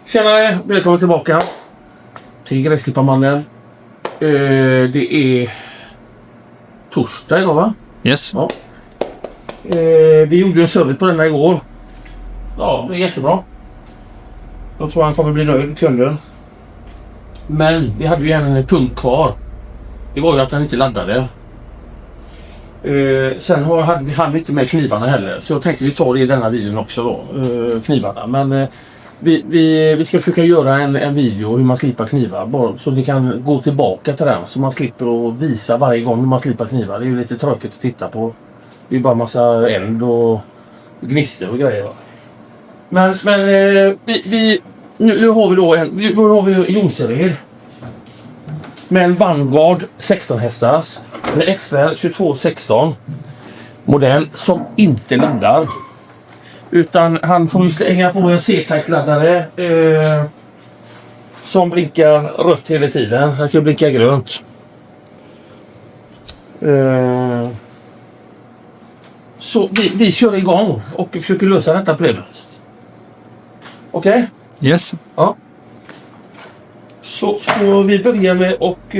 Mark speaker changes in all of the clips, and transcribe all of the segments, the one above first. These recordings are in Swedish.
Speaker 1: Tjena, välkommen tillbaka till Gräsklipparmannen. Det är torsdag idag, va?
Speaker 2: Yes.
Speaker 1: Ja. Vi gjorde en service på denna igår. Ja, det är jättebra. Jag tror han kommer bli nöjd, kunden. Men vi hade ju en punkt kvar. Det var ju att den inte laddade. Sen hade vi inte med knivarna heller. Så jag tänkte vi tar det i denna videon också då. Knivarna. Men vi ska försöka göra en video hur man slipar knivar. Bara så ni kan gå tillbaka till den. Så man slipper att visa varje gång hur man slipar knivar. Det är ju lite tråkigt att titta på. Det är bara massa eld och gnister och grejer. Men nu har vi då en Jonsered. Med en Vanguard 16 hästars. En FR 2216 modell som inte laddar. Utan han får ju slänga på en C-type-laddare som blinkar rött hela tiden. Han ska blinka grönt. Så vi kör igång och försöker lösa detta problemet. Okej?
Speaker 2: Yes.
Speaker 1: Ja. Så vi börjar med att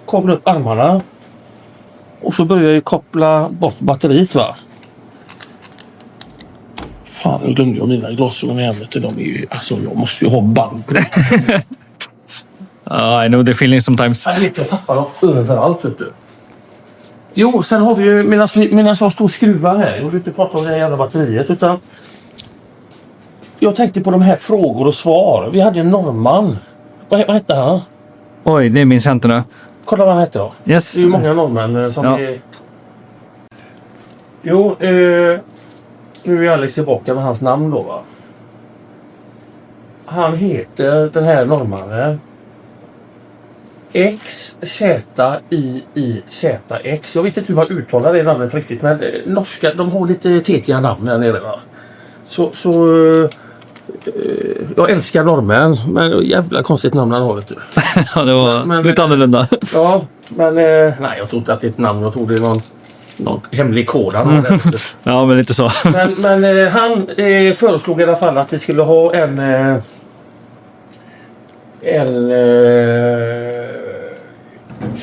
Speaker 1: koppla upp armarna. Och så börjar jag koppla bort batteriet, va? Fan, nu glömde jag mina glasögon i hemmet. De är ju, alltså jag måste ju ha band.
Speaker 2: I know the feeling sometimes.
Speaker 1: Jag tappar dem överallt, vet du. Jo, sen har vi ju, medan jag står och skruvar här. Jag vill inte prata om det här jävla batteriet, utan jag tänkte på de här frågor och svar. Vi hade en norrman. Vad hette han?
Speaker 2: Oj, det minns jag inte nu.
Speaker 1: Kolla vad han hette då.
Speaker 2: Yes.
Speaker 1: Det är ju många norrmän som är... Jo, nu är Alex tillbaka med hans namn då, va? Han heter, den här norrmannen, XZIIZX. Jag vet inte hur man uttalar det namnet riktigt, men norska, de har lite tetiga namn där nere, va? Så jag älskar norrmän, men jävla konstigt namn han har, vet du.
Speaker 2: Ja, det var lite annorlunda.
Speaker 1: Ja, men nej, jag tror inte att det är ett namn. Jag tror det är någon hemlig kod han har.
Speaker 2: Ja, men lite så.
Speaker 1: Men han föreslog i alla fall att vi skulle ha en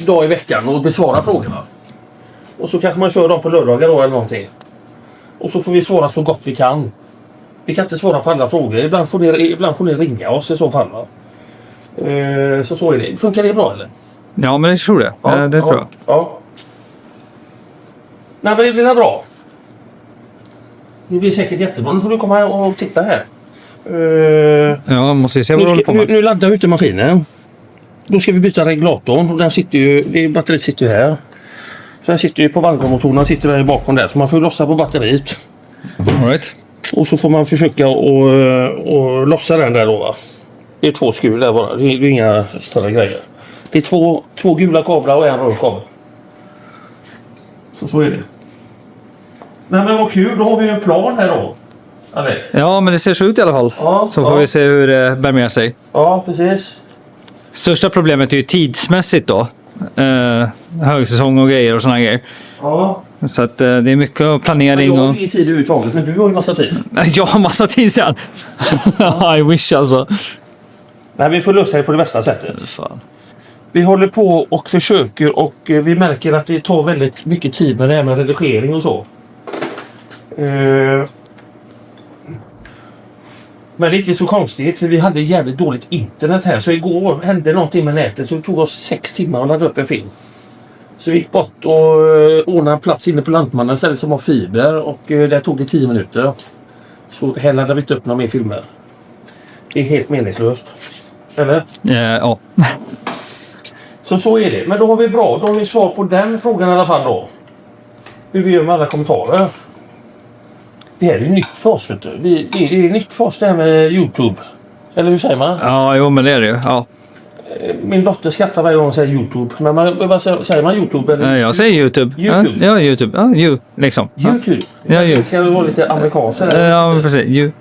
Speaker 1: dag i veckan och besvara frågorna. Och så kanske man kör dem på lördagar då eller någonting. Och så får vi svara så gott vi kan. Vi kan inte svara på alla frågor. Ibland får ni ringa oss i så fall, va? Så är det. Funkar det bra, eller?
Speaker 2: Ja, men jag tror det.
Speaker 1: Ja,
Speaker 2: det tror jag.
Speaker 1: Ja. Nej, men det blir bra. Det blir säkert jättebra. Nu får du komma här och titta här.
Speaker 2: Ja, måste vi se vad du håller på med.
Speaker 1: Nu laddar vi ute maskinen. Då ska vi byta regulatorn. Och den sitter ju, batteriet sitter ju här. Så den sitter ju på Vanguard-motorn. Sitter där bakom där. Så man får lossa på batteriet.
Speaker 2: All right.
Speaker 1: Och så får man försöka och lossa den där då, va? Det är 2 skruv där bara. Det är inga större grejer. Det är två gula kablar och en röd kabel. Så är det. Men vad kul, då har vi en plan här då. Eller?
Speaker 2: Ja, men det ser så ut i alla fall.
Speaker 1: Ja,
Speaker 2: så får vi se hur det bär med sig.
Speaker 1: Ja, precis.
Speaker 2: Största problemet är ju tidsmässigt då. Högsäsong och grejer och såna grejer.
Speaker 1: Ja.
Speaker 2: Så att det är mycket planering.
Speaker 1: Jag har ju tid överhuvudtaget, men du har ju massa tid.
Speaker 2: Jag har massa tid sedan. I wish alltså.
Speaker 1: Nej, vi får lösa det på det bästa sättet.
Speaker 2: Fan.
Speaker 1: Vi håller på och försöker och vi märker att det tar väldigt mycket tid med det här med redigering och så. Men det är inte så konstigt, för vi hade jävligt dåligt internet här. Så igår hände någonting med nätet, så det tog oss 6 timmar att ladda upp en film. Så vi gick bort och ordnade en plats inne på Lantmannen stället som har fiber, och där tog det 10 minuter. Så här laddade vi inte upp några mer filmer. Det är helt meningslöst. Eller?
Speaker 2: Ja.
Speaker 1: Så är det. Men då har vi bra. Då har vi svar på den frågan i alla fall då. Hur vi gör med alla kommentarer. Det här är ju nytt för oss, vet du. Det är nytt för oss det här med YouTube. Eller hur säger man?
Speaker 2: Ja, jo, men det är det ju. Ja.
Speaker 1: Min dotter skrattar varje gång hon säger YouTube. Men vad säger man, YouTube? Eller?
Speaker 2: Jag säger YouTube.
Speaker 1: YouTube.
Speaker 2: Ja, YouTube. Ja, liksom.
Speaker 1: YouTube?
Speaker 2: Ja, YouTube.
Speaker 1: Ska det vara lite amerikanskt?
Speaker 2: Ja, men precis.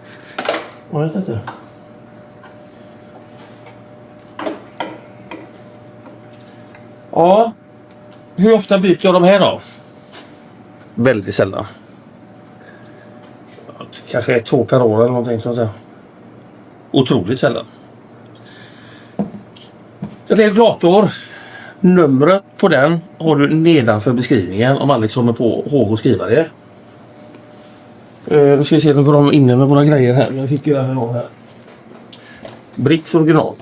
Speaker 1: Jag vet inte. Ja. Hur ofta byter jag de här då? Väldigt sällan. Kanske 2 per år eller någonting sånt där. otroligt sällan. Regulator. Numret på den har du nedanför beskrivningen om Alex kommer på ihåg att skriva det. Nu ska vi se, nu får de inne med våra grejer här. Jag fick göra det här. Bricks original.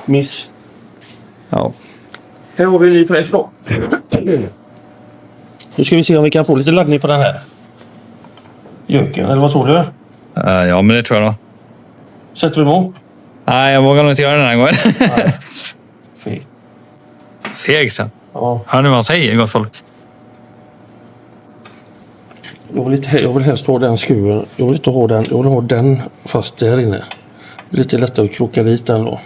Speaker 1: Miss.
Speaker 2: Ja.
Speaker 1: Här har vi en ny fräsch då. Nu ska vi se om vi kan få lite laddning på den här. Jöken, eller vad tror du?
Speaker 2: Ja, men det tror jag då.
Speaker 1: Sätter du emot?
Speaker 2: Nej, jag vågar nog inte göra den här gången.
Speaker 1: Nej. Feg.
Speaker 2: Feg så.
Speaker 1: Ja.
Speaker 2: Hör ni vad han säger, gott folk?
Speaker 1: Jag vill helst ha den skruven. Jag vill inte ha den. Jag vill ha den fast där inne. Lite lättare att kroka dit den då.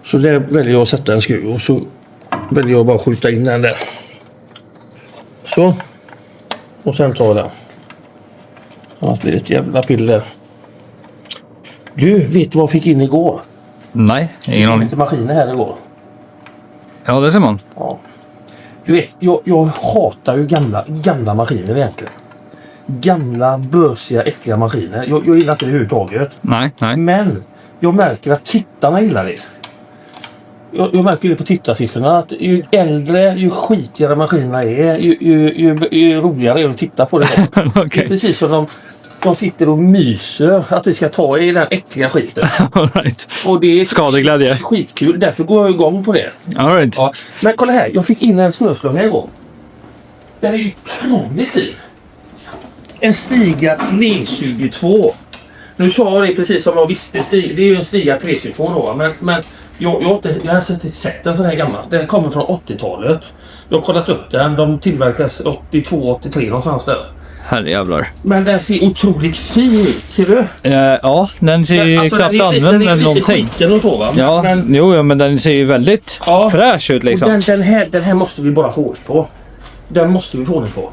Speaker 1: Så där väljer jag att sätta en skruv och så väljer jag bara att skjuta in den där. Så. Och sen tar den. Annars blir det ett jävla piller. Du, vet du vad jag fick in igår?
Speaker 2: Nej, ingen
Speaker 1: Jag fick
Speaker 2: aning.
Speaker 1: lite maskiner här igår.
Speaker 2: Ja, det ser man.
Speaker 1: Ja. Du vet, jag hatar ju gamla maskiner egentligen. Gamla, bösiga, äckliga maskiner. Jag gillar inte det överhuvudtaget.
Speaker 2: Nej.
Speaker 1: Men jag märker att tittarna gillar det. Jag märker ju på tittarsiffrorna att ju äldre, ju skitigare maskinerna är, ju roligare är det att titta på det.
Speaker 2: Okej.
Speaker 1: Det är precis som de sitter och myser att vi ska ta i den äckliga skiten.
Speaker 2: All right.
Speaker 1: Och det är
Speaker 2: Skadeglädje.
Speaker 1: skitkul, därför går jag igång på det.
Speaker 2: All right.
Speaker 1: Ja. Men kolla här, jag fick in en snöslunga igår. Den är ju otroligt fin. En Stiga 322. Nu sa jag det precis som jag visste. Det är ju en Stiga 322 då. Men jag har inte sett en sån här gammal. Den kommer från 80-talet. Jag har kollat upp den. De tillverkas 82-83 någonstans där.
Speaker 2: Herrejävlar.
Speaker 1: Men den ser otroligt fin ut. Ser du?
Speaker 2: Ja, den ser ju
Speaker 1: Alltså,
Speaker 2: knappt
Speaker 1: den är
Speaker 2: använd eller
Speaker 1: lite
Speaker 2: någonting.
Speaker 1: skiten och så va?
Speaker 2: Ja, men den ser ju väldigt fräsch ut liksom.
Speaker 1: Och den här måste vi bara få ordning på. Den måste vi få ordning på.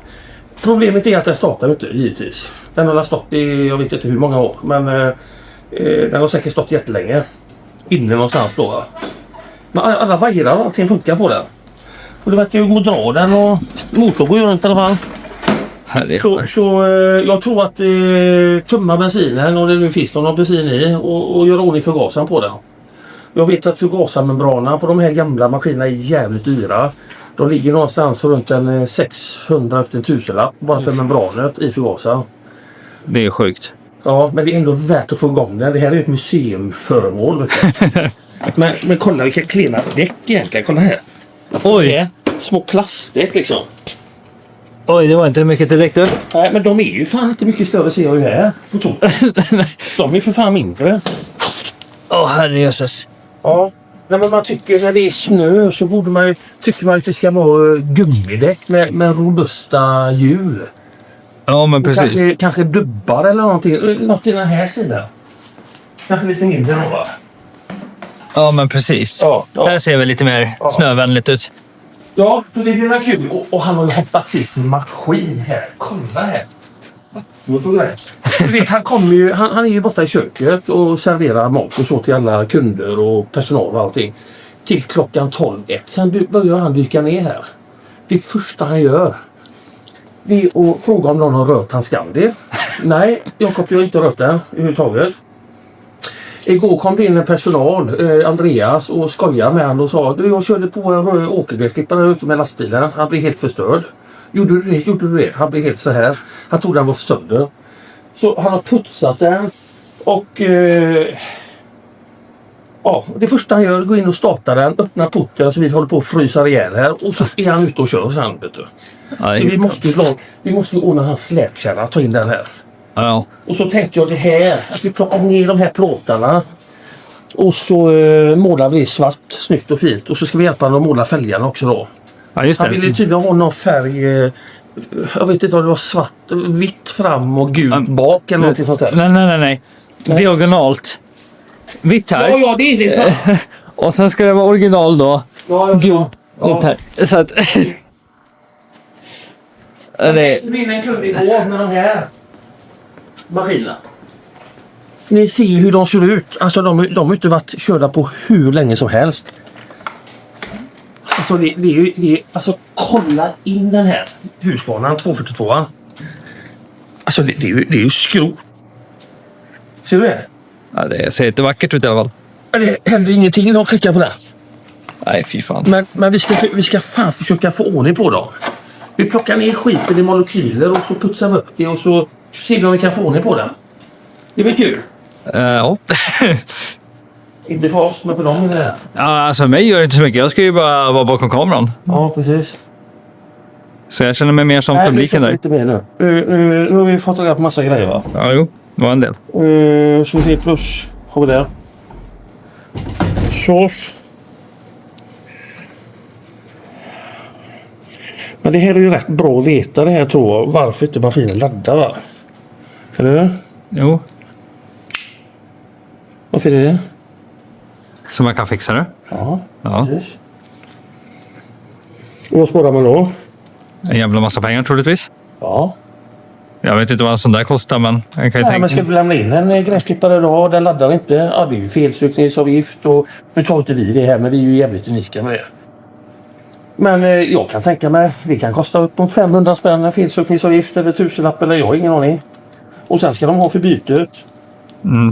Speaker 1: Problemet är att den startar inte, givetvis. Den har stått i, jag vet inte hur många år. Men den har säkert stått jättelänge. Inne någonstans då. Va? Men alla vajrar och allting funkar på den. Och det verkar ju gå att dra den och motorn går ju runt i alla fall. Så jag tror att tumma bensinen, och det nu finns någon bensin i, och göra ordning förgasaren på den. Jag vet att förgasarmembranerna på de här gamla maskinerna är jävligt dyra. De ligger någonstans runt en 600 upp till 1000-lapp bara för membranet i förgasaren.
Speaker 2: Det är sjukt.
Speaker 1: Ja, men det är ändå värt att få igång den. Det här är ett museumföremål. Vet du. men kolla vilka klena däck egentligen. Kolla här.
Speaker 2: Oj.
Speaker 1: Små plastdäck liksom.
Speaker 2: Oj, det var inte mycket direkt upp.
Speaker 1: Nej, men de är ju fan inte mycket större ser jag ju här. På de är för fan mindre.
Speaker 2: Herrejösses.
Speaker 1: Ja. Nej, men man tycker när det är snö så borde man ju, tycker man att det ska vara gummidäck med robusta hjul.
Speaker 2: Ja, men precis.
Speaker 1: Kanske dubbar eller någonting. Något i den här sidan. Kanske lite mindre då va?
Speaker 2: Ja, men precis.
Speaker 1: Ja.
Speaker 2: Det här ser väl lite mer snövänligt ut.
Speaker 1: Ja, så det blir kul. Och han har ju hoppat till sin maskin här. Kolla här. Du vet, han är ju borta i köket och serverar mat och så till alla kunder och personal och allting. Till klockan 12:01. Sen börjar han dyka ner här. Det första han gör det är att fråga om någon har rört hans Scandi. Nej, Jakob, jag har inte rört den överhuvudtaget. Igår kom det in en personal, Andreas, och skojade med honom och sa du, jag körde på en åkergräsklippare ute med lastbilen. Han blev helt förstörd. Gjorde du det? Han blev helt så här. Han trodde han var sönder. Så han har putsat den. Och det första han gör är att gå in och starta den. Öppna porten så vi håller på att frysa ihjäl här. Och så är han ute och kör sen, vet du. Så vi måste ordna hans släpkärra. Ta in den här.
Speaker 2: Ja.
Speaker 1: Och så tänkte jag det här. Att vi plockar ner de här plåtarna. Och så målar vi svart, snyggt och fint. Och så ska vi hjälpa honom att måla fälgarna också då.
Speaker 2: Ja, just det.
Speaker 1: Han ville tydligen ha någon färg. Jag vet inte om det var svart, vitt fram och gult bak eller något sånt där.
Speaker 2: Nej. Diagonalt. Vitt här.
Speaker 1: Ja, det är det.
Speaker 2: Och sen ska det vara original då.
Speaker 1: Ja.
Speaker 2: Här. Så att...
Speaker 1: Det vinner en kund igår med de här maskinerna. Ni ser ju hur de ser ut. Alltså de har inte varit körda på hur länge som helst. Alltså alltså kolla in den här Husqvarnan 242. Alltså det är ju skrot. Ser du det?
Speaker 2: Ja, det ser inte vackert ut i alla fall.
Speaker 1: Men det händer ingenting när de klickar på det.
Speaker 2: Nej, fy fan.
Speaker 1: Men vi ska fan försöka få ordning på dem. Vi plockar ner skiten i molekyler och så putsar vi upp det och så ser vi om vi kan få ordning på den. Det blir kul.
Speaker 2: Ja.
Speaker 1: Inte för oss, men för dem är det här.
Speaker 2: Ja, alltså mig gör det inte så mycket. Jag ska ju bara vara bakom kameran.
Speaker 1: Ja, precis.
Speaker 2: Så jag känner mig mer som publiken där.
Speaker 1: Lite mer nu. Nu har vi fått reda på massa grejer, va?
Speaker 2: Ja, jo. Det var en del.
Speaker 1: Så det är plus. Har vi där. Sås. Men det här är ju rätt bra att veta det här, tror jag. Varför inte maskinen laddar, va? Eller?
Speaker 2: Jo.
Speaker 1: Varför är det?
Speaker 2: Så man kan fixa det?
Speaker 1: Ja,
Speaker 2: Ja.
Speaker 1: precis. Och vad sparar man då?
Speaker 2: En jävla massa pengar troligtvis.
Speaker 1: Ja.
Speaker 2: Jag vet inte vad en sån där kostar, men jag kan ju
Speaker 1: Nej,
Speaker 2: tänka
Speaker 1: men ska du lämna in en gräsklippare idag, den laddar inte. Ja, det är ju felsökningsavgift och nu tar inte vi det här, men vi är ju jävligt unika med det. Men jag kan tänka mig, det kan kosta upp mot 500 spänn en felsökningsavgift eller 1000-lapp eller jag har ingen aning. Och sen ska de ha för bytet.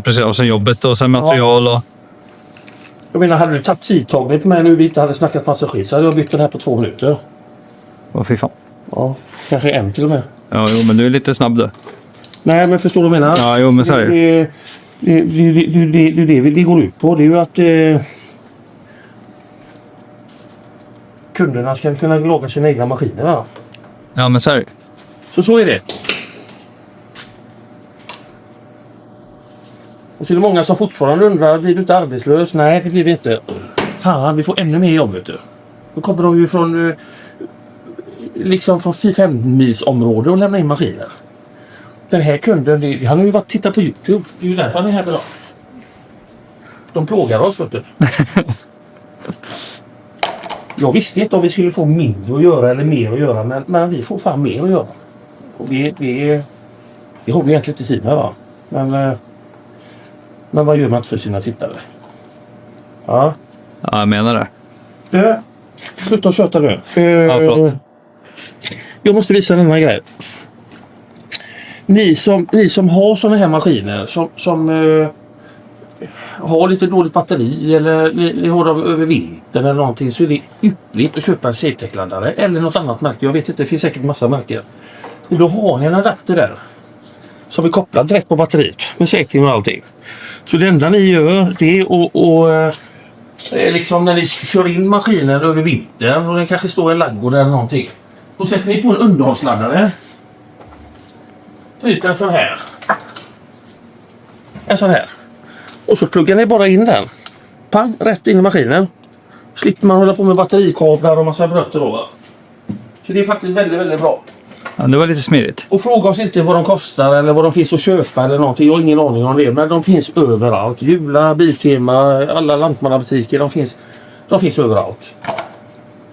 Speaker 2: Precis, och sen jobbet och sen material och...
Speaker 1: Jag menar, hade du tagit tidtagning på mig nu och vi inte hade snackat massa skit så hade jag bytt den här på 2 minuter.
Speaker 2: Åh, fy fan.
Speaker 1: Ja, kanske en till och med.
Speaker 2: Ja, jo, men du är lite snabb du.
Speaker 1: Nej, men förstår du vad jag menar?
Speaker 2: Ja, jo, men så är det.
Speaker 1: Det går ut på. Det är ju att kunderna ska kunna laga sina egna maskiner. Va?
Speaker 2: Ja, men så är det.
Speaker 1: Så är det. Och så är det många som fortfarande undrar, blir du inte arbetslös? Nej, det blir vi inte. Fan, vi får ännu mer jobb, vet du. Då kommer de ju från liksom från 4-5 mils område och lämna in maskiner. Den här kunden, han har ju varit titta på YouTube. Det är ju därför han är här idag. De plågar oss, vet du. Jag visste inte om vi skulle få mindre att göra eller mer att göra, men vi får fan mer att göra. Och det har vi egentligen inte tid med, va? Men vad gör man inte för sina tittare? Ja.
Speaker 2: Ja, jag menar det.
Speaker 1: Du, sluta köta nu. Jag måste visa den här grejen. Ni som har såna här maskiner som har lite dåligt batteri eller ni har dem över vintern eller någonting, så är det yppligt att köpa en CTEK-laddare eller något annat märke. Jag vet inte, det finns säkert massa märken. Då har ni en adapter där som vi kopplar direkt på batteriet med säkring och allting. Så det enda ni gör, det är att liksom när ni kör in maskinen över vintern och den kanske står i ladugård eller någonting, då sätter ni på en underhållsladdare. Typ en sån här. En sån här. Och så pluggar ni bara in den. Pang, rätt in i maskinen. Slipper man hålla på med batterikablar och massa brötter då, va? Så det är faktiskt väldigt, väldigt bra.
Speaker 2: Ja, det var lite smidigt.
Speaker 1: Och fråga oss inte vad de kostar eller vad de finns att köpa eller någonting. Jag har ingen aning om det. Men de finns överallt. Jula, Biltema, alla lantmannabutiker. De finns överallt.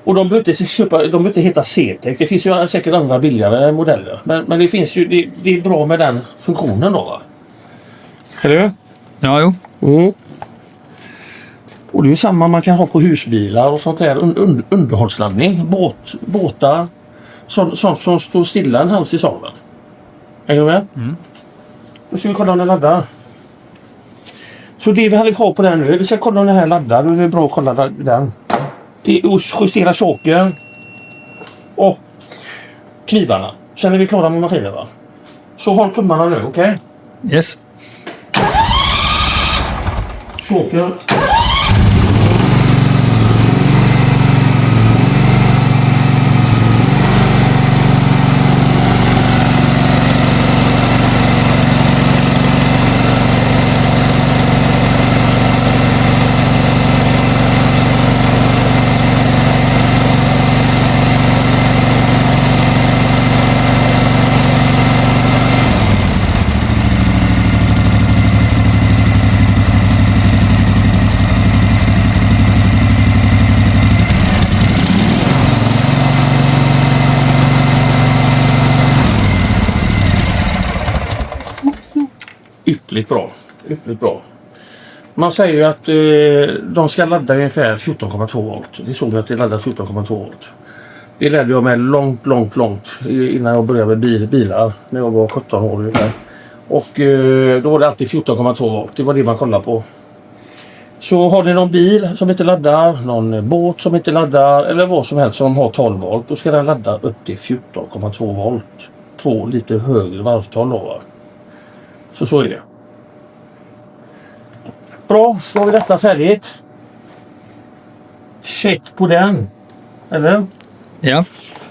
Speaker 1: Och de behöver inte heta CTEK. Det finns ju säkert andra billigare modeller. Men det finns ju, det är bra med den funktionen då, va? Eller?
Speaker 2: Ja, jo.
Speaker 1: Mm. Och det är ju samma man kan ha på husbilar och sånt där. Underhållsladdning. Båtar. Sånt som står stilla en halv säsong. Är du med?
Speaker 2: Mm.
Speaker 1: Nu ska vi kolla om den laddar. Så det vi hade kvar på den nu. Vi ska kolla om den här laddar. Det är bra att kolla den. Det är att justera choken. Och knivarna. Sen är vi klara med maskinen, va? Så håll tummarna nu, okej? Okay?
Speaker 2: Yes.
Speaker 1: Choken. Ytterligt bra. Man säger ju att de ska ladda ungefär 14,2 volt. Vi såg att det laddar 14,2 volt. Det lärde jag mig långt innan jag började med bilar. När jag var 17 år ungefär. Och då var det alltid 14,2 volt. Det var det man kollade på. Så har ni någon bil som inte laddar, någon båt som inte laddar eller vad som helst som har 12 volt. Då ska den ladda upp till 14,2 volt. På lite högre varvtal då, va? Så är det. Bra, då har vi detta färdigt. Check på den. Eller?
Speaker 2: Ja.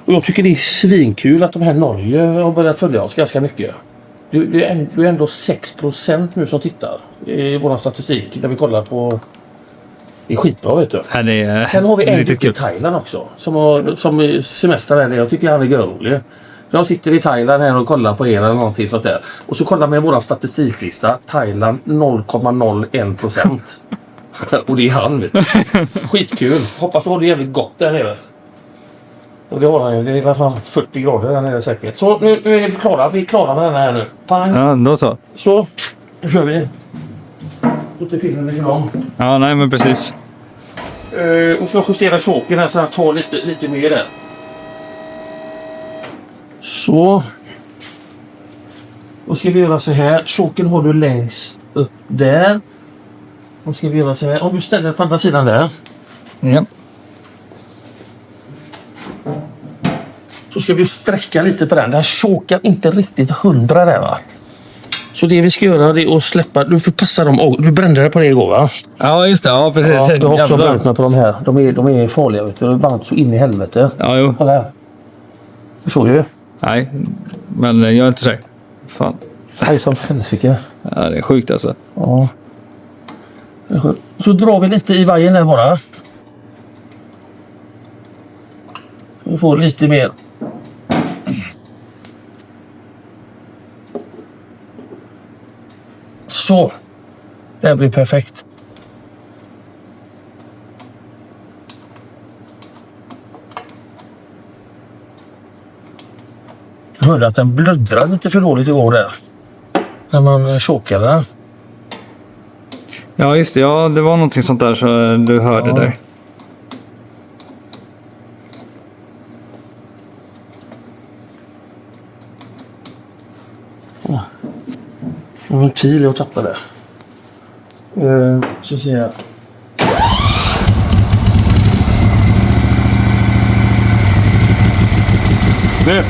Speaker 1: Och jag tycker det är svinkul att de här Norge har börjat följa oss ganska mycket. Du är ändå 6% nu som tittar i vår statistik där vi kollar på. Det är skitbra, vet du.
Speaker 2: Ja, det är
Speaker 1: Sen har vi en
Speaker 2: riktigt
Speaker 1: i
Speaker 2: kul.
Speaker 1: Thailand också som semester där. Jag tycker han är görrolig. Jag sitter i Thailand här och kollar på er eller någonting sånt där. Och så kollar med vår statistiklista. Thailand 0,01%. Och det är han, vet du. Skitkul. Hoppas du har det jävligt gott där nere. Och det har han ju. Det är nästan 40 grader där nere säkert. Så nu är vi klara. Vi är klara med den här nu. Pang.
Speaker 2: Ja, då så.
Speaker 1: Så, nu kör vi. Låter filmen ligga lång.
Speaker 2: Ja, nej men precis.
Speaker 1: Och ska jag justera choken här så jag tar lite mer där. Så. Och ska vi göra så här. Choken har du längst upp där. Och ska vi göra så här. Om du ställer på andra sidan där.
Speaker 2: Ja.
Speaker 1: Så ska vi sträcka lite på den. Den chokar inte riktigt 100 där, va. Så det vi ska göra det är att släppa. Du får passa dem. Du brände det på det igår, va?
Speaker 2: Ja, just det. Ja, precis.
Speaker 1: Ja, jag har också
Speaker 2: Jävlar.
Speaker 1: bränt mig på de här. De är farliga, vet du. Det är varmt så in i helvete.
Speaker 2: Ja, jo.
Speaker 1: Kolla här. Du såg ju.
Speaker 2: Nej, men jag är inte säker. Fan.
Speaker 1: Hej som helsike.
Speaker 2: Ja, det är sjukt alltså.
Speaker 1: Ja. Så drar vi lite i vajern där bara. Vi får lite mer. Så. Det blir perfekt. Jag hörde att den blöddrade lite för dåligt igår där. När man chokade den.
Speaker 2: Ja, just det. Ja, det var någonting sånt där så du hörde
Speaker 1: Ja.
Speaker 2: där.
Speaker 1: Det var en pil jag tappade. Så ser jag. Nu.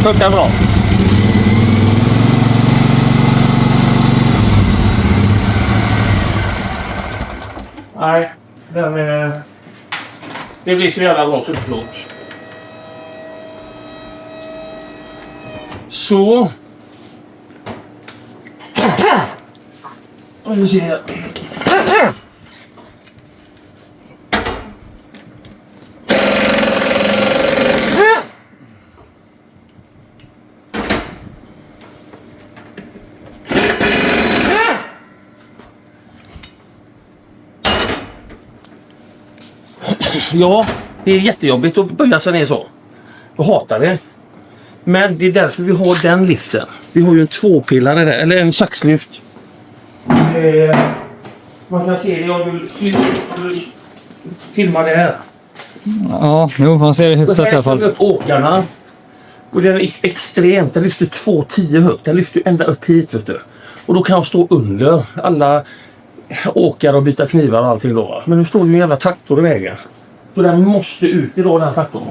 Speaker 1: Funkar bra. Nej, det blir så jävla bra såklart. Så. Och nu ser jag. Ja, det är jättejobbigt att böja sig ner så. Jag hatar det. Men det är därför vi har den liften. Vi har ju en tvåpillare där, eller en saxlyft. Man kan se det om du filmar det här.
Speaker 2: Ja, jo, man ser det
Speaker 1: Så
Speaker 2: hyfsat i
Speaker 1: här
Speaker 2: alla
Speaker 1: ställer vi
Speaker 2: fall.
Speaker 1: upp åkarna. Och den är extremt. Den lyfter 2,10 högt. Den lyfter ända upp hit, vet du. Och då kan jag stå under alla åkare och byta knivar och allting då. Men nu står det ju en jävla traktor i vägen. Så den måste ut idag, den traktorn.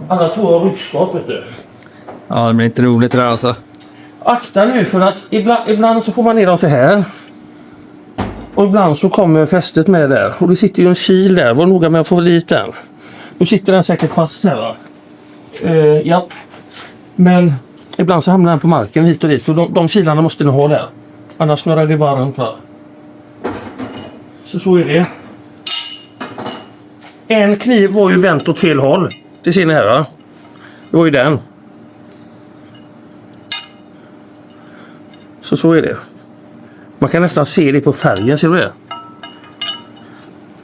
Speaker 1: Annars får jag ryggskott, vet du.
Speaker 2: Ja, det blir inte roligt det där alltså.
Speaker 1: Akta nu för att ibland så får man ner dem så här. Och ibland så kommer fästet med där. Och det sitter ju en kil där. Var noga med att få dit den. Nu sitter den säkert fast här, va. Ja. Men ibland så hamnar den på marken hit och dit. Så de kilarna måste ni ha där. Annars snurrar det bara runt, va. Så är det. En kniv var ju vänt åt fel håll. Det ser ni här, va. Det var ju den. Så är det. Man kan nästan se det på färgen, ser du det?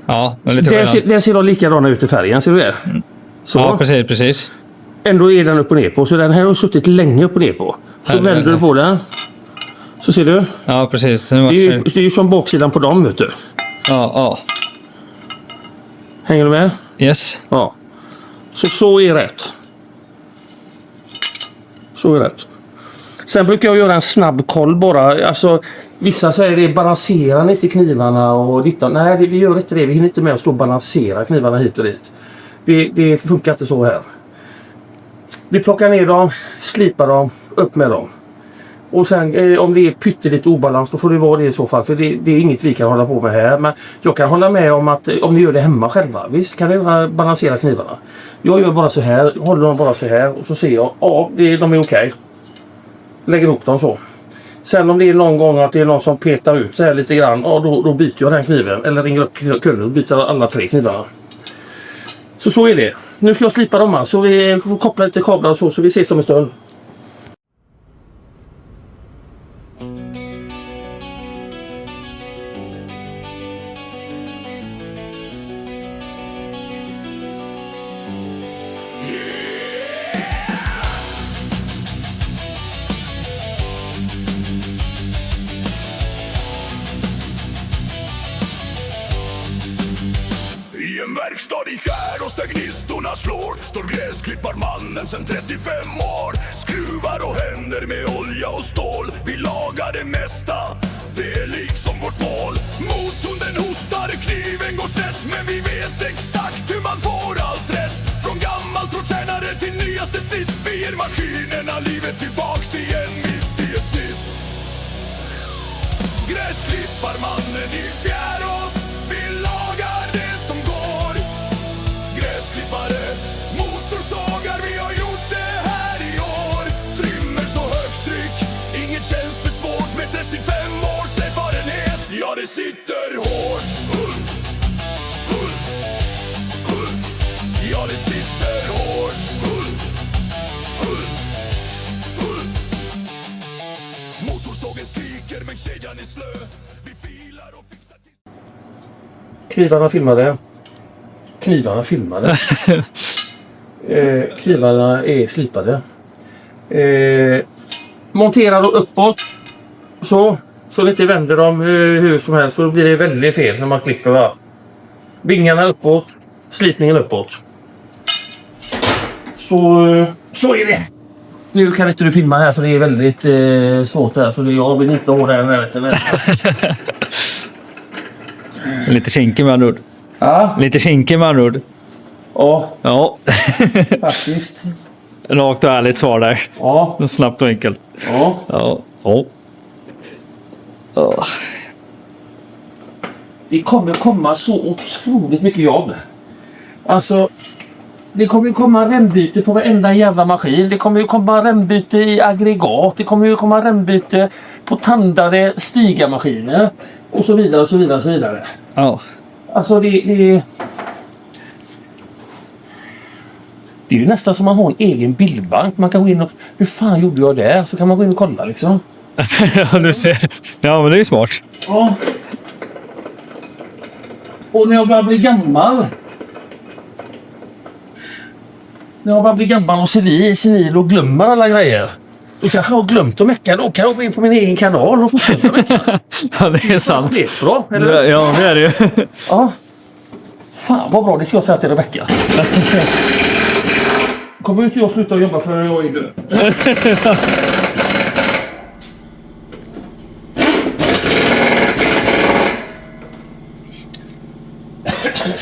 Speaker 2: Ja, det är lite
Speaker 1: Den
Speaker 2: skillnad.
Speaker 1: ser de likadana ut i färgen, ser du det? Så.
Speaker 2: Ja, precis.
Speaker 1: Ändå är den upp och ner på. Så den här har suttit länge upp och ner på. Så vänder du på den. Så ser du.
Speaker 2: Ja, precis.
Speaker 1: Det är ju som baksidan på dem, vet du.
Speaker 2: Ja.
Speaker 1: Hänger du med?
Speaker 2: Yes.
Speaker 1: Ja. Så är rätt. Så är rätt. Sen brukar jag göra en snabb koll bara. Alltså, vissa säger det, balanserar inte knivarna och ditt. Nej, vi gör inte det. Vi hinner inte med att stå och balansera knivarna hit och dit. Det funkar inte så här. Vi plockar ner dem, slipar dem, upp med dem. Och sen om det är pyttelite obalans, då får det vara det i så fall. För det är inget vi kan hålla på med här. Men jag kan hålla med om att om ni gör det hemma själva, visst kan ni balansera knivarna. Jag gör bara så här, håller dem bara så här och så ser jag, ja, de är okej. Lägger ihop dem så. Sen om det är någon gång att det är någon som petar ut så här lite grann, ja, då byter jag den kniven. Eller ringer upp kullen och byter alla 3 knivarna. Så är det. Nu ska jag slipa dem här, så vi får koppla lite kablar och så vi ses om en stund.
Speaker 3: I en verkstad i Skärås där gnistorna slår står gräsklipparmannen sen 35 år. Skruvar och händer med olja och stål. Vi lagar det mesta, det är liksom vårt mål. Motorn den hostar, kniven går snett, men vi vet exakt hur man får allt rätt. Från gammalt trådtjänare till nyaste snitt. Vi ger maskinerna livet tillbaks igen mitt i ett snitt. Gräsklipparmannen i Fjärås, vi lagar det som går. Gräsklippare, motorsågar, vi har gjort det här i år. Trimmer så högt tryck, inget känns för svårt. Med 35 års erfarenhet, ja det sitter hårt. Hull, hull, hull. Ja det sitter hårt. Hull, hull, hull. Motorsågen skriker men kedjan är slö. Vi filar och fixar till...
Speaker 1: Knivarna filmade. Knivarna är slipade. Montera dem uppåt. Så vi inte vänder dem hur som helst. För då blir det väldigt fel när man klipper. Va? Vingarna uppåt. Slipningen uppåt. Så är det. Nu kan inte du filma här för det är väldigt svårt här. Så jag vill inte ha den här.
Speaker 2: Lite kinkig med andra ord.
Speaker 1: Ja.
Speaker 2: Lite kinkig med andra ord.
Speaker 1: Ja,
Speaker 2: Ja.
Speaker 1: faktiskt.
Speaker 2: Rakt och ärligt svar där.
Speaker 1: Ja.
Speaker 2: Snabbt och enkelt.
Speaker 1: Ja.
Speaker 2: Ja.
Speaker 1: Det kommer komma så otroligt mycket jobb. Alltså, det kommer ju komma rembyte på varenda jävla maskin. Det kommer ju komma rembyte i aggregat. Det kommer ju komma rembyte på tandade stigarmaskiner. Och så vidare och så vidare och så vidare.
Speaker 2: Ja.
Speaker 1: Alltså det är ju nästan som man har en egen bildbank. Man kan gå in och, hur fan gjorde jag där? Så kan man gå in och kolla liksom.
Speaker 2: Ja, du ser. Ja, men det är ju smart.
Speaker 1: Ja. Och när jag börjar bli gammal. När jag börjar bli gammal och senil och glömmer alla grejer. Då kanske jag har glömt att mecka. Då kan jag gå in på min egen kanal och fortsätta mecka.
Speaker 2: Ja, det är sant.
Speaker 1: Det är bra, eller?
Speaker 2: Ja, det är det ju.
Speaker 1: Ja. Fan vad bra, det ska jag säga till Rebecka. Kommer inte jag sluta jobba för jag är död.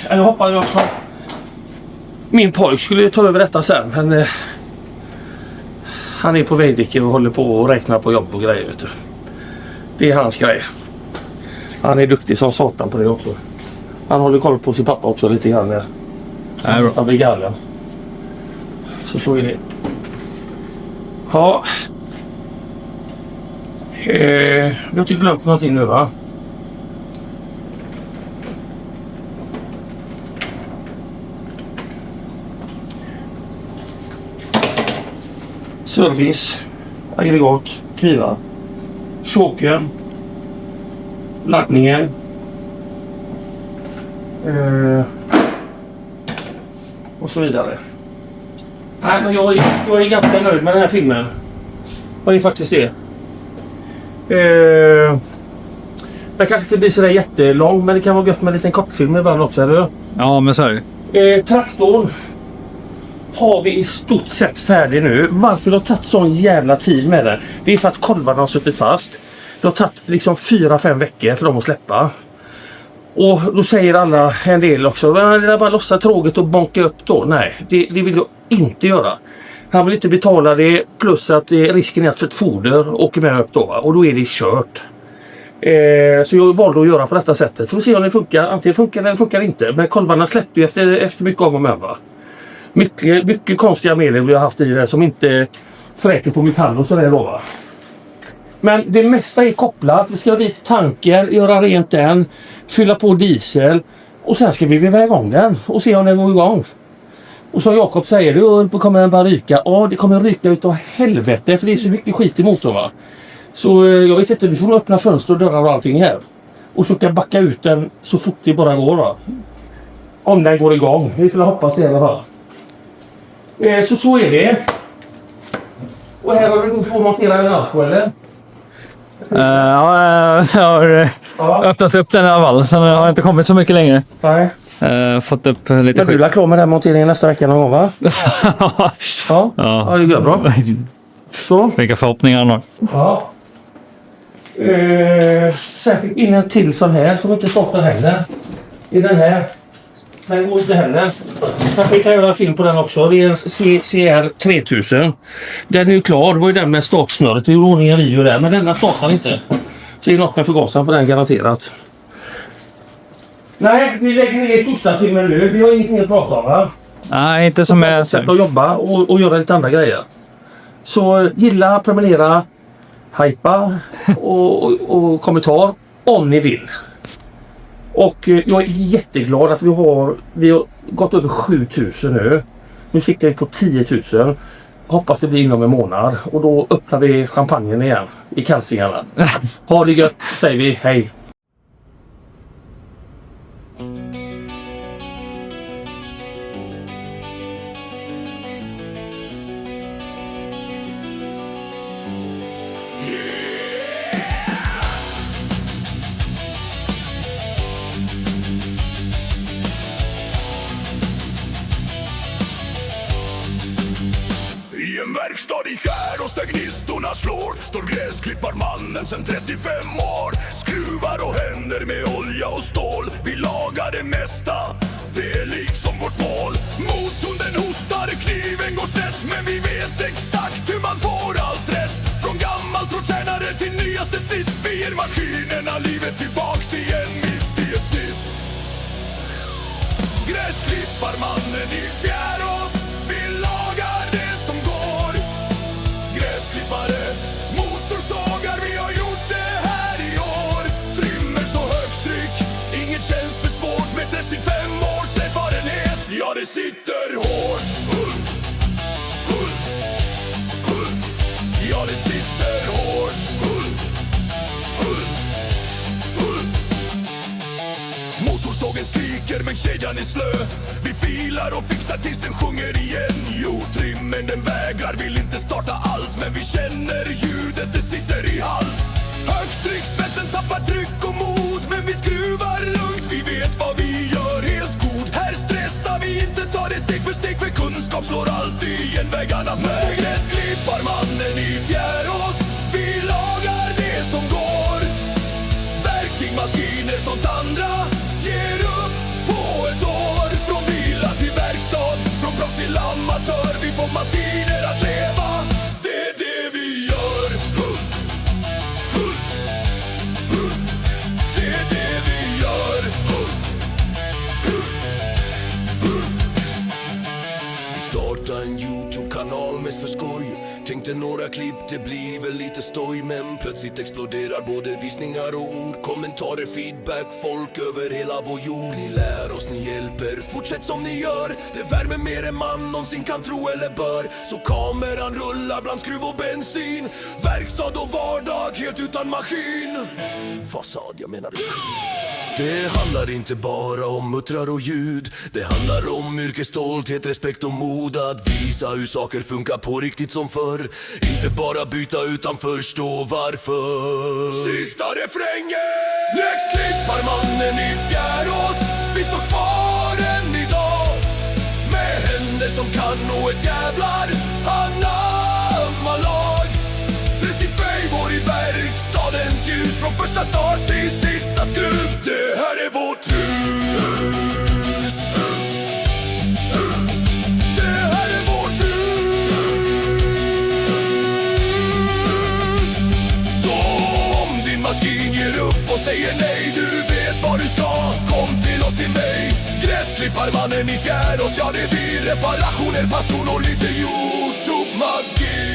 Speaker 1: Jag hoppas jag min pojk skulle ta över detta sen. Men han är på Veidekke och håller på och räknar på jobb och grejer. Vet du. Det är hans grej. Han är duktig som satan på det också. Han håller koll på sin pappa också lite grann. Så han nästan blir galen. Så är det. Ja. Jag har inte glömt någonting nu, va? Service, aggregat, knivar, choken, laddningen, och så vidare. Nej, men jag är ganska nöjd med den här filmen. Ja, det är faktiskt det. Det kanske inte blir sådär jättelång, men det kan vara gött med en liten kortfilm ibland också, eller?
Speaker 2: Ja, men så är det.
Speaker 1: Traktorn har vi i stort sett färdig nu. Varför det har tagit sån jävla tid med den? Det är för att kolvarna har suttit fast. Det har tagit liksom 4-5 veckor för dem att släppa. Och då säger alla en del också, det är bara lossa tråget och bonka upp då. Nej, det vill jag inte göra. Han vill inte betala det, plus att risken är att för ett foder åker med upp då. Och då är det kört. Så jag valde att göra på detta sättet. För att se om det funkar. Antingen funkar det eller funkar inte. Men kolvarna släppte ju efter mycket om och med, va? Mycket konstiga medel vi har haft i det som inte fräker på metall och sådär då, va? Men det mesta är kopplat. Vi ska dit tanken, göra rent den, fylla på diesel och sen ska vi väva igång den och se om den går igång. Och som Jakob säger, då kommer den bara ryka. Ja, det kommer ryka utav helvete för det är så mycket skit i motorn, va? Så jag vet inte, vi får öppna fönster och dörrar och allting här. Och försöka backa ut den så fort det bara går, va? Om den går igång. Vi får hoppas det i alla fall. Så är det. Och här har du gått på att montera en alko, eller?
Speaker 2: Ja, jag har öppnat upp den i alla fall. Sen har jag inte kommit så mycket längre.
Speaker 1: Nej.
Speaker 2: Fått upp lite
Speaker 1: Men du är klar med den monteringen nästa vecka någon gång, va? Ja, det går bra. Så.
Speaker 2: Vilka förhoppningar han har.
Speaker 1: Ja. Särskilt in en till sån här som inte startar heller. I den här. Den går inte heller. Jag kan göra en film på den också. Det är en CR 3000. Den är ju klar. Det var ju den med startsnöret. Vi gjorde en video där. Men denna startar inte. Så det är något med förgasaren på den garanterat. Nej, vi lägger ner torsdagstimmen nu. Vi har ingenting att prata om, va?
Speaker 2: Nej, inte som jag
Speaker 1: sätt att jobba och göra lite andra grejer. Så gilla, prenumerera, hypa och kommentar om ni vill. Och jag är jätteglad att vi har gått över 7000 nu. Nu sitter vi på 10 000. Hoppas det blir inom en månad. Och då öppnar vi champagnen igen i kalsingarna. Ha det gött, säger vi. Hej!
Speaker 3: I en verkstad i Skärås där gnistorna slår står gräsklipparmannen sen 35 år. Skruvar och händer med olja och stål. Vi lagar det mesta, det är liksom vårt mål. Motorn den hostar, kniven går snett, men vi vet exakt hur man får allt rätt. Från gammalt trådtjänare till nyaste snitt. Vi ger maskinerna livet tillbaks igen mitt i ett snitt. Gräsklipparmannen i Fjärås, vi lagar det som går. Gräsklippare, motorsågar, vi har gjort det här i år. Trimmer så högt tryck, inget känns för svårt. Med 35 års erfarenhet, ja det sitter hårt. Ja det sitter hårt. Motorsågen skriker men kedjan är slö. Vi filar och fixar tills den sjunger igen. Jo, trimmen den vägrar, vill inte starta alls. Men vi känner ljudet, det sitter i hals. Högtryck, svetten tappar tryck och mod. Men vi skruvar lugnt, vi vet vad vi gör helt god. Här stressar vi inte, tar det steg för steg. För kunskap slår alltid igen väggarnas väg. Gräsklipparmannen i Fjärås, vi lagar det som går. Verktyg, maskiner, sånt andra ger upp på ett år. Från villa till verkstad, från proffs till amatör. Vi får maskiner att leva, det är det vi gör. Det är det vi gör. Vi startar en YouTube-kanal mest för skoj. Tänkte några klipp, det blir väl lite stoj. Men plötsligt exploderar både visningar och ord. Kommentarer, feedback, folk över hela vår jord. Ni lär oss, ni hjälper, fortsätt som ni gör. Det värmer mer än man någonsin kan tro eller bör. Så kameran rullar bland skruv och bensin. Verkstad och vardag, helt utan maskin. Fasad, jag menar det. Det handlar inte bara om muttrar och ljud. Det handlar om yrkesstolthet, respekt och mod. Att visa hur saker funkar på riktigt som förr. Inte bara byta utan förstå varför. Sista refrängen! Läxklipparmannen i Fjärås. Vi står kvar än idag. Med händer som kan nå ett jävlar anamma lag. 35 år i verkstadens ljus. Från första start till sista skruv. Det här är vårt hus. Det här är vårt hus. Så om din maskin ger upp och säger nej, du vet vad du ska. Kom till oss, till mig. Gräsklipparmannen i Fjärås. Ja, det blir reparationer, passor och lite YouTube-magi.